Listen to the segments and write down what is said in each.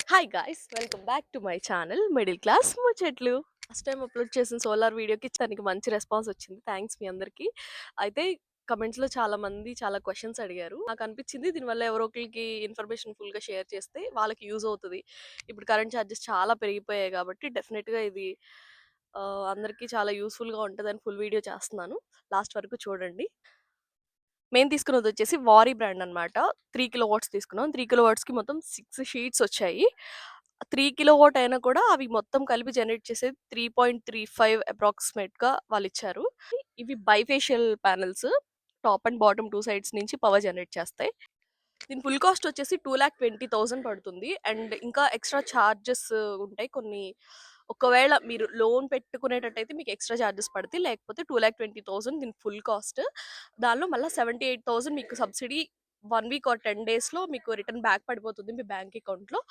Hi guys, welcome back to my channel middle class ముచ్చట్లు. First time upload చేసిన solar వీడియోకి తనకి మంచి రెస్పాన్స్ వచ్చింది. థ్యాంక్స్ మీ అందరికి. అయితే కమెంట్స్లో చాలా మంది చాలా క్వశ్చన్స్ అడిగారు. నాకు అనిపించింది దీనివల్ల ఎవరో ఒకరికి ఇన్ఫర్మేషన్ ఫుల్గా షేర్ చేస్తే వాళ్ళకి యూజ్ అవుతుంది. ఇప్పుడు కరెంట్ ఛార్జెస్ చాలా పెరిగిపోయాయి కాబట్టి డెఫినెట్గా ఇది అందరికీ చాలా యూస్ఫుల్గా ఉంటుందని ఫుల్ వీడియో చేస్తున్నాను. లాస్ట్ వరకు చూడండి. మేము తీసుకున్నది వచ్చేసి వారీ బ్రాండ్ అనమాట. 3 కిలో వాట్స్ తీసుకున్నాం. 3 కిలో వాట్స్‌కి మొత్తం 6 షీట్స్ వచ్చాయి. 3 కిలో వాట్ అయినా కూడా అవి మొత్తం కలిపి జనరేట్ చేసేది 3.35 అప్రాక్సిమేట్‌గా వాళ్ళిచ్చారు. ఇవి bifacial panels. Top and bottom 2 sides నుంచి పవర్ జనరేట్ చేస్తాయి. దీని ఫుల్ కాస్ట్ వచ్చేసి 2,20,000 పడుతుంది. అండ్ ఇంకా ఎక్స్‌ట్రా చార్జెస్ ఉంటాయి కొన్ని. ఒకవేళ మీరు లోన్ పెట్టుకునేటట్టయితే మీకు ఎక్స్‌ట్రా చార్జెస్ పడతాయి. లేకపోతే 2,20,000 దీని ఫుల్ కాస్ట్. దానిలో మళ్ళా 78,000 మీకు సబ్సిడీ 1 వీక్ ఆర్ 10 డేస్‌లో మీకు రిటర్న్ బ్యాక్ పడిపోతుంది మీ బ్యాంక్ అకౌంట్‌లో.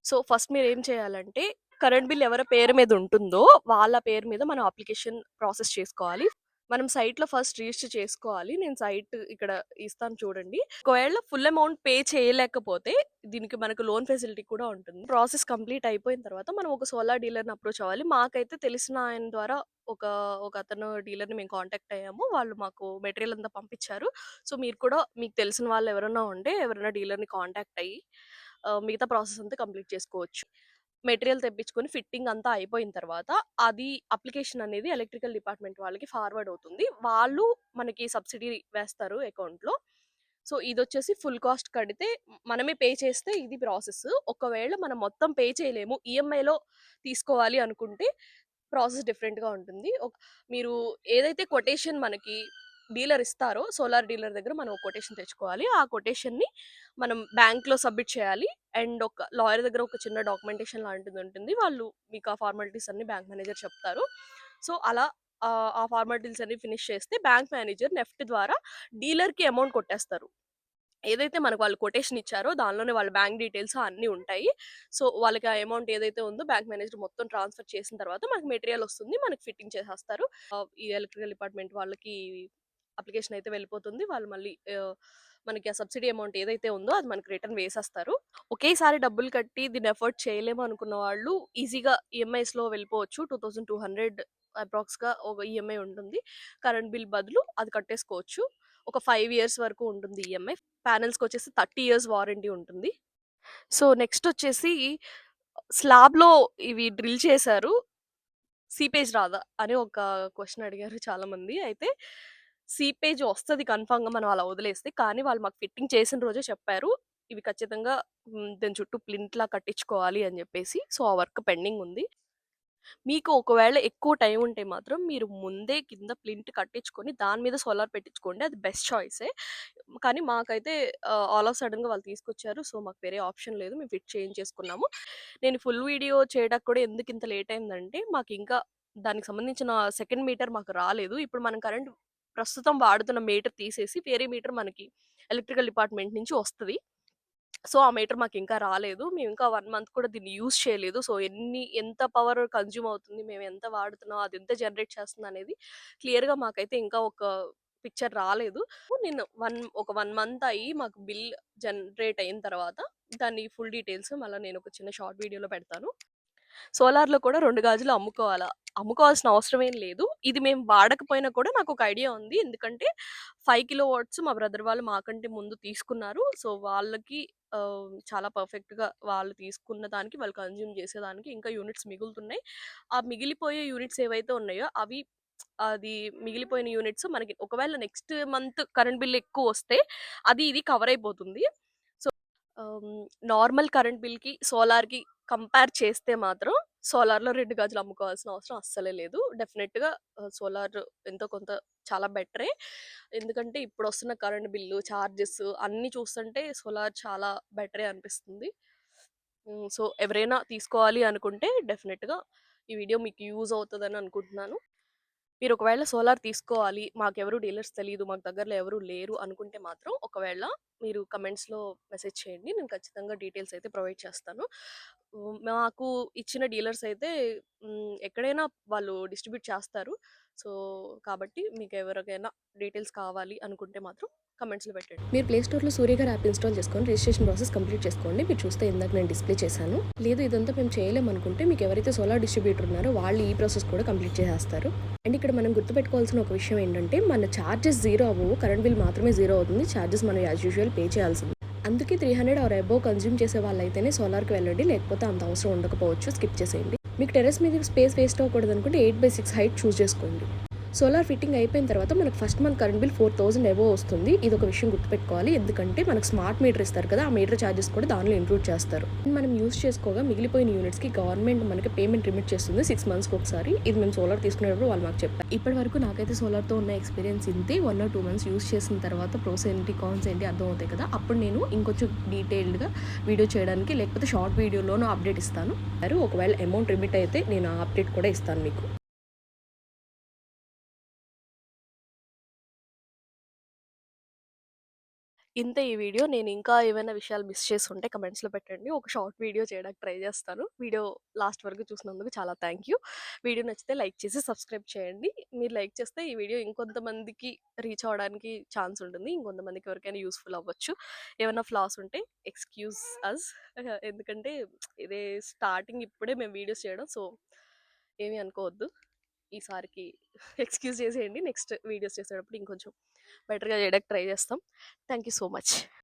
సో, ఫస్ట్ మీరేం చేయాలంటే, కరెంట్ బిల్ ఎవరి పేరు మీద ఉంటుందో, వాళ్ళ పేరు మీద మనం అప్లికేషన్ ప్రాసెస్ చేసుకోవాలి. మనం సైట్‌లో ఫస్ట్ రిజిస్టర్ చేసుకోవాలి. నేను సైట్ ఇక్కడ ఇస్తాను చూడండి. ఒకవేళ ఫుల్ అమౌంట్ పే చేయలేకపోతే, దీనికి మనకు లోన్ ఫెసిలిటీ కూడా ఉంటుంది. ప్రాసెస్ కంప్లీట్ అయిపోయిన తర్వాత, మనం ఒక సోలార్ డీలర్‌ని అప్రోచ్ అవ్వాలి. మాకైతే తెలిసిన ఆయన ద్వారా ఒక ఒకతను డీలర్‌ని మేము కాంటాక్ట్ అయ్యాము. వాళ్ళు మాకు మెటీరియల్ అంతా పంపించారు. సో, మీరు కూడా మీకు తెలిసిన వాళ్ళు ఎవరైనా ఉంటే, ఎవరైనా డీలర్‌ని కాంటాక్ట్ అయ్యి మిగతా ప్రాసెస్ అంతా కంప్లీట్ చేసుకోవచ్చు. మెటీరియల్ తెప్పించుకొని ఫిట్టింగ్ అంతా అయిపోయిన తర్వాత అది అప్లికేషన్ అనేది ఎలక్ట్రికల్ డిపార్ట్మెంట్ వాళ్ళకి ఫార్వర్డ్ అవుతుంది. వాళ్ళు మనకి సబ్సిడీ వేస్తారు అకౌంట్‌లో. సో, ఇదొచ్చేసి ఫుల్ కాస్ట్ కడితే మనమే పే చేస్తే ఇది ప్రాసెస్. ఒకవేళ మనం మొత్తం పే చేయలేము, ఈఎంఐలో తీసుకోవాలి అనుకుంటే ప్రాసెస్ డిఫరెంట్‌గా ఉంటుంది. మీరు ఏదైతే కొటేషన్ మనకి డీలర్ ఇస్తారో, సోలార్ డీలర్ దగ్గర మనం ఒక కొటేషన్ తెచ్చుకోవాలి. ఆ కొటేషన్‌ని మనం బ్యాంక్‌లో సబ్మిట్ చేయాలి. అండ్ ఒక లాయర్ దగ్గర ఒక చిన్న డాక్యుమెంటేషన్ లాంటిది ఉంటుంది. వాళ్ళు మీకు ఆ ఫార్మాలిటీస్ అన్ని బ్యాంక్ మేనేజర్ చెప్తారు. సో, అలా ఆ ఫార్మాలిటీస్ అన్ని ఫినిష్ చేస్తే బ్యాంక్ మేనేజర్ నెఫ్ట్ ద్వారా డీలర్‌కి అమౌంట్ కొట్టేస్తారు. ఏదైతే మనకు వాళ్ళు కొటేషన్ ఇచ్చారో దానిలోనే వాళ్ళ బ్యాంక్ డీటెయిల్స్ అన్నీ ఉంటాయి. సో, వాళ్ళకి ఆ అమౌంట్ ఏదైతే ఉందో బ్యాంక్ మేనేజర్ మొత్తం ట్రాన్స్‌ఫర్ చేసిన తర్వాత మనకు మెటీరియల్ వస్తుంది. మనకు ఫిట్టింగ్ చేసేస్తారు. ఈ ఎలక్ట్రికల్ డిపార్ట్మెంట్ వాళ్ళకి అప్లికేషన్ అయితే వెళ్ళిపోతుంది. వాళ్ళు మళ్ళీ మనకి ఆ సబ్సిడీ అమౌంట్ ఏదైతే ఉందో అది మనకి రిటర్న్ వేసేస్తారు. ఒకేసారి డబ్బులు కట్టి దీన్ని ఎఫోర్డ్ చేయలేము అనుకున్న వాళ్ళు ఈజీగా ఈఎంఐస్‌లో వెళ్ళిపోవచ్చు. 2,200 అప్రాక్స్‌గా ఒక ఈఎంఐ ఉంటుంది. కరెంట్ బిల్ బదులు అది కట్టేసుకోవచ్చు. ఒక 5 ఇయర్స్ వరకు ఉంటుంది ఈఎంఐ. ప్యానెల్స్‌కొచ్చేసి 30 ఇయర్స్ వారంటీ ఉంటుంది. సో, నెక్స్టొచ్చేసి స్లాబ్‌లో ఇవి డ్రిల్ చేశారు. సీపేజ్ రాదా? అని ఒక క్వెషన్ అడిగారు చాలామంది. అయితే సీపేజ్ వస్తది కన్ఫర్మ్‌గా మనం అలా వదిలేస్తే. కానీ వాళ్ళు మాకు ఫిట్టింగ్ చేసిన రోజే చెప్పారు. ఇవి ఖచ్చితంగా దాని చుట్టూ ప్లింత్‌లా కట్టించుకోవాలి అని జెప్పేసి. సో, ఆ వర్క్ పెండింగ్ ఉంది. మీకు ఒకవేళ ఎక్కువ టైం ఉంటే మాత్రం మీరు ముందే కింద ప్లింట్ కట్టించుకొని దాని మీద సోలార్ పెట్టించుకోండి. అది బెస్ట్ చాయిసే. కానీ మాకైతే ఆల్ ఆఫ్ సడెన్‌గా వాళ్ళు తీసుకొచ్చారు. సో, మాకు వేరే ఆప్షన్ లేదు. మేము ఫిట్ చేయించేసుకున్నాము. నేను ఫుల్ వీడియో చేయడానికి కూడా ఎందుకింత లేట్ అయిందంటే, మాకింకా దానికి సంబంధించిన సెకండ్ మీటర్ మాకు రాలేదు. ఇప్పుడు మనం కరెంట్ ప్రస్తుతం వాడుతున్న మీటర్ తీసేసి వేరే మీటర్ మనకి ఎలక్ట్రికల్ డిపార్ట్మెంట్ నుంచి వస్తది. సో, ఆ మీటర్ మాకింకా రాలేదు. మేమింకా 1 మంత్ కూడా దీన్ని యూజ్ చేయలేదు. సో, ఎంత పవర్ కన్జ్యూమ్ అవుతుంది, మేమెంత వాడుతున్నాం, అదెంత జనరేట్ చేస్తుందనేది క్లియర్‌గా మాకైతే ఇంకా ఒక పిక్చర్ రాలేదు. ఒక 1 మంత్ అయ్యి మాకు బిల్ జనరేట్ అయిన తర్వాత దాని ఫుల్ డీటెయిల్స్ మళ్ళా నేనొక చిన్న షార్ట్ వీడియోలో పెడతాను. సోలార్‌లో కూడా 2 గాజులు అమ్ముకోవాలా? అమ్ముకోవాల్సిన అవసరం ఏం లేదు. ఇది మేము వాడకపోయినా కూడా నాకొక ఐడియా ఉంది. ఎందుకంటే 5 కిలో వాట్స్ మా బ్రదర్ వాళ్ళు మాకంటే ముందు తీసుకున్నారు. సో, వాళ్ళకి చాలా పర్ఫెక్ట్‌గా వాళ్ళు తీసుకున్న దానికి, వాళ్ళు కన్జ్యూమ్ చేసేదానికి ఇంకా యూనిట్స్ మిగులుతున్నాయి. ఆ మిగిలిపోయే యూనిట్స్ ఏవైతే ఉన్నాయో అవి అది మిగిలిపోయిన యూనిట్స్ మనకి ఒకవేళ నెక్స్ట్ మంత్ కరెంట్ బిల్ ఎక్కువొస్తే అది ఇది కవర్ అయిపోతుంది. సో, ఆహ్, నార్మల్ కరెంట్ బిల్‌కి, సోలార్‌కి కంపేర్ చేస్తే మాత్రం సోలార్‌లో 2 గాజులు అమ్ముకోవాల్సిన అవసరం అస్సలే లేదు. డెఫినిట్‌గా సోలార్ ఎంతో కొంత చాలా బెటరే. ఎందుకంటే ఇప్పుడొస్తున్న కరెంట్ బిల్లు, చార్జెస్ అన్నీ చూస్తుంటే సోలార్ చాలా బెటరే అనిపిస్తుంది. సో, ఎవరైనా తీసుకోవాలి అనుకుంటే డెఫినిట్‌గా ఈ వీడియో మీకు యూజ్ అవుతదని అనుకుంటున్నాను. మీరు ఒకవేళ సోలార్ తీసుకోవాలి, మాకెవరు డీలర్స్ తెలీదు, మాకు దగ్గరలో ఎవరు లేరు అనుకుంటే మాత్రం ఒకవేళ మీరు కమెంట్స్‌లో మెసేజ్ చేయండి. నేను ఖచ్చితంగా డీటెయిల్స్ అయితే ప్రొవైడ్ చేస్తాను. మాకు ఇచ్చిన డీలర్స్ అయితే ఎక్కడైనా వాళ్ళు డిస్ట్రిబ్యూట్ చేస్తారు. సో, కాబట్టి మీకెవరికైనా డీటెయిల్స్ కావాలి అనుకుంటే మాత్రం కమెంట్స్‌లో పెట్టండి. మీరు ప్లే స్టోర్‌లో సూర్య గారి యాప్ ఇన్‌స్టాల్ చేసుకొని రిజిస్ట్రేషన్ ప్రాసెస్ కంప్లీట్ చేసుకోండి. మీరు చూస్తే ఇందాక నేను డిస్‌ప్లే చేశాను. లేదు ఇదంతా మేము చేయలేమనుకుంటే మీకు ఎవరైతే సోలార్ డిస్ట్రిబ్యూటర్ ఉన్నారో వాళ్ళు ఈ ప్రాసెస్ కూడా కంప్లీట్ చేసేస్తారు. అండ్ ఇక్కడ మనం గుర్తుపెట్టుకోవాల్సిన ఒక విషయం ఏంటంటే మన చార్జెస్ జీరో అవ్వవు. కరెంట్ బిల్ మాత్రమే జీరో అవుతుంది. చార్జెస్ మనం యాజ్ యూజువల్ పే చేయాల్సింది. అందుకే 300 ఆర్ అబోవ్ కన్జ్యూమ్ చేసే వాళ్ళైతేనే సోలార్‌కి వెళ్ళండి. లేకపోతే అంత అవసరం ఉండకపోవచ్చు. స్కిప్ చేసేయండి. మీకు టెర్రస్ మీద స్పేస్ వేస్ట్ అవ్వకూడదు అనుకుంటే 8/6 హైట్ చూస్ చేసుకోండి. సోలార్ ఫిట్టింగ్ అయిపోయిన తర్వాత మనకు first month current bill 4000 above వస్తుంది. ఇది ఒక విషయం గుర్తుపెట్టుకోవాలి. ఎందుకంటే మనకు స్మార్ట్ మీటర్ ఇస్తారు కదా, ఆ మీటర్ ఛార్జెస్ కూడా దానిలో ఇంక్లూడ్ చేస్తారు. మనం యూస్ చేసుకోగా మిగిలిపోయిన యూనిట్స్కి గవర్నమెంట్ మనకి పేమెంట్ రిమిట్ చేస్తుంది 6 మంత్స్కి ఒకసారి. ఇది మేము సోలార్ తీసుకునేటప్పుడు వాళ్ళు మాకు చెప్పారు. ఇప్పటి వరకు నాకైతే సోలార్తో ఉన్న ఎక్స్పీరియన్స్ ఇంతే. 1 or 2 మంత్స్ యూస్ చేసిన తర్వాత ప్రోస్ ఏంటి కాన్స్ ఏంటి అర్థం అవుతాయి కదా, అప్పుడు నేను ఇంకొంచెం డీటెయిల్డ్గా వీడియో చేయడానికి లేకపోతే షార్ట్ వీడియోలోనూ అప్డేట్ ఇస్తాను. ఒకవేళ అమౌంట్ రిమిట్ అయితే నేను ఆ అప్డేట్ కూడా ఇస్తాను మీకు. ఇంతే ఈ వీడియో. నేను ఇంకా ఏవైనా విషయాలు మిస్ చేసుంటే కమెంట్స్‌లో పెట్టండి. ఒక షార్ట్ వీడియో చేయడానికి ట్రై చేస్తాను. వీడియో లాస్ట్ వరకు చూసినందుకు చాలా థ్యాంక్ యూ. వీడియో నచ్చితే లైక్ చేసి సబ్స్క్రైబ్ చేయండి. మీరు లైక్ చేస్తే ఈ వీడియో ఇంకొంతమందికి రీచ్ అవ్వడానికి ఛాన్స్ ఉంటుంది. ఇంకొంతమందికి ఎవరికైనా యూజ్‌ఫుల్ అవ్వచ్చు. ఏమైనా ఫ్లాస్ ఉంటే ఎక్స్‌క్యూజ్ అస్. ఎందుకంటే ఇదే స్టార్టింగ్ ఇప్పుడే మేము వీడియోస్ చేయడం. సో, ఏమి అనుకోవద్దు. ఈసారికి ఎక్స్‌క్యూజ్ చేసేయండి. నెక్స్ట్ వీడియోస్ చేసేటప్పుడు ఇంకొంచెం బెటర్‌గా చేయడానికి ట్రై చేస్తాం. Thank you so much.